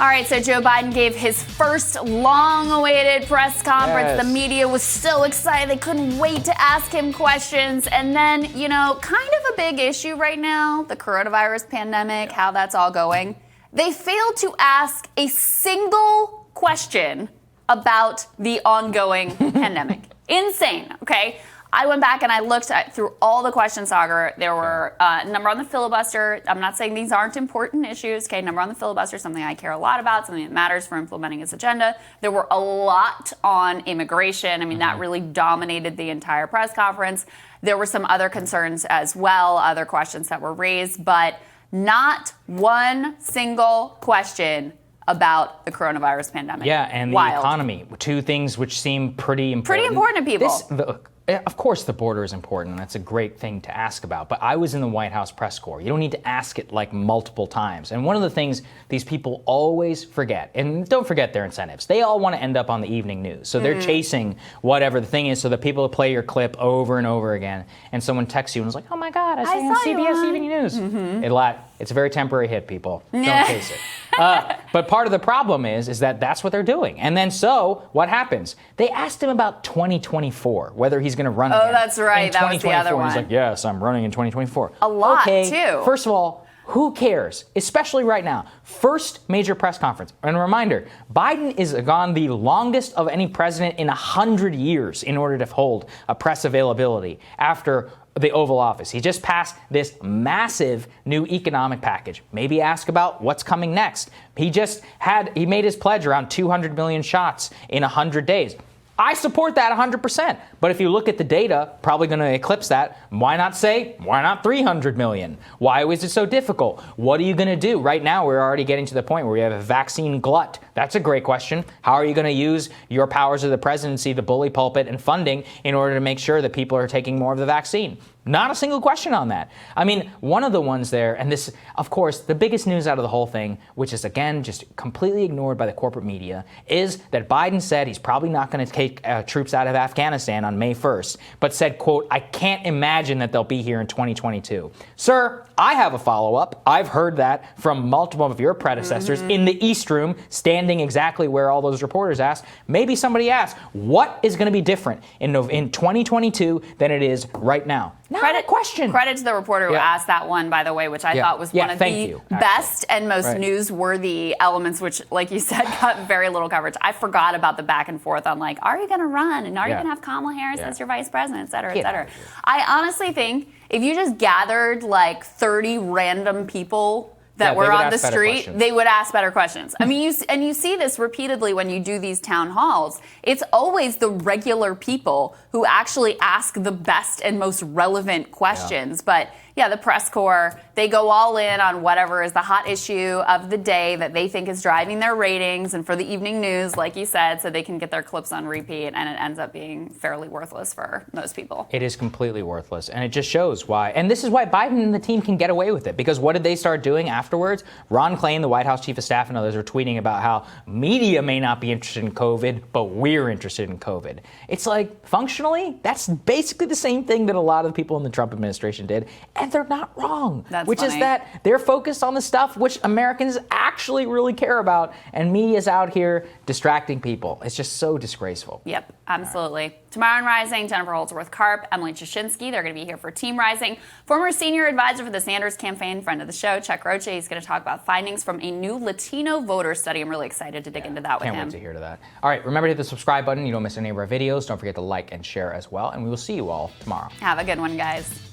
All right, so Joe Biden gave his first long-awaited press conference. Yes. The media was so excited. They couldn't wait to ask him questions. And then, kind of a big issue right now, the coronavirus pandemic, how that's all going. They failed to ask a single question about the ongoing pandemic. Insane, okay? I went back and I looked through all the questions, Saagar. There were number on the filibuster. I'm not saying these aren't important issues. Okay, number on the filibuster, something I care a lot about, something that matters for implementing his agenda. There were a lot on immigration. I mean, that really dominated the entire press conference. There were some other concerns as well, other questions that were raised, but not one single question about the coronavirus pandemic. Yeah, and the economy. Two things which seem pretty important. Pretty important to people. Of course the border is important, and that's a great thing to ask about, but I was in the White House press corps. You don't need to ask it like multiple times. And one of the things these people always forget, and don't forget their incentives, they all want to end up on the evening news. So they're chasing whatever the thing is so that people play your clip over and over again, and someone texts you and is like, oh my God, I saw you on CBS Evening News. It's a very temporary hit, people. Don't chase it. But part of the problem is that that's what they're doing. And then so what happens? They asked him about 2024, whether he's going to run again. Oh, that's right. That was the other one. He's like, yes, I'm running in 2024. A lot, too. First of all, who cares? Especially right now. First major press conference. And a reminder, Biden is gone the longest of any president in 100 years in order to hold a press availability after the Oval Office. He just passed this massive new economic package. Maybe ask about what's coming next. He made his pledge around 200 million shots in 100 days. I support that 100%. But if you look at the data, probably going to eclipse that. Why not 300 million? Why was it so difficult? What are you going to do? Right now, we're already getting to the point where we have a vaccine glut. That's a great question. How are you going to use your powers of the presidency, the bully pulpit, and funding in order to make sure that people are taking more of the vaccine? Not a single question on that. I mean, one of the ones there, and this, of course, the biggest news out of the whole thing, which is, again, just completely ignored by the corporate media, is that Biden said he's probably not going to take troops out of Afghanistan on May 1st, but said, quote, I can't imagine that they'll be here in 2022. Sir, I have a follow-up. I've heard that from multiple of your predecessors in the East Room, standing exactly where all those reporters asked. Maybe somebody asked, what is going to be different in 2022 than it is right now? Credit to the reporter who asked that one, by the way, which I thought was one of the best and most newsworthy elements, which, like you said, got very little coverage. I forgot about the back and forth on, are you going to run? And are you going to have Kamala Harris as your vice president, et cetera, et cetera. I honestly think if you just gathered 30 random people that were on the street, they would ask better questions. I mean, you see this repeatedly when you do these town halls. It's always the regular people who actually ask the best and most relevant questions. But yeah, the press corps, they go all in on whatever is the hot issue of the day that they think is driving their ratings and for the evening news, like you said, so they can get their clips on repeat, and it ends up being fairly worthless for most people. It is completely worthless, and it just shows why. And this is why Biden and the team can get away with it, because what did they start doing afterwards? Ron Klain, the White House chief of staff, and others are tweeting about how media may not be interested in COVID, but we're interested in COVID. It's like, functionally, that's basically the same thing that a lot of the people in the Trump administration did, and they're not wrong. That's which funny. Is that they're focused on the stuff which Americans actually really care about, and media's out here distracting people. It's just so disgraceful. Yep, absolutely. Right. Tomorrow on Rising, Jennifer Holdsworth-Karp, Emily Jashinsky, they're going to be here for Team Rising. Former senior advisor for the Sanders campaign, friend of the show, Chuck Roche, he's going to talk about findings from a new Latino voter study. I'm really excited to dig into that with him. Can't wait to hear that. All right, remember to hit the subscribe button. You don't miss any of our videos. Don't forget to like and share as well, and we will see you all tomorrow. Have a good one, guys.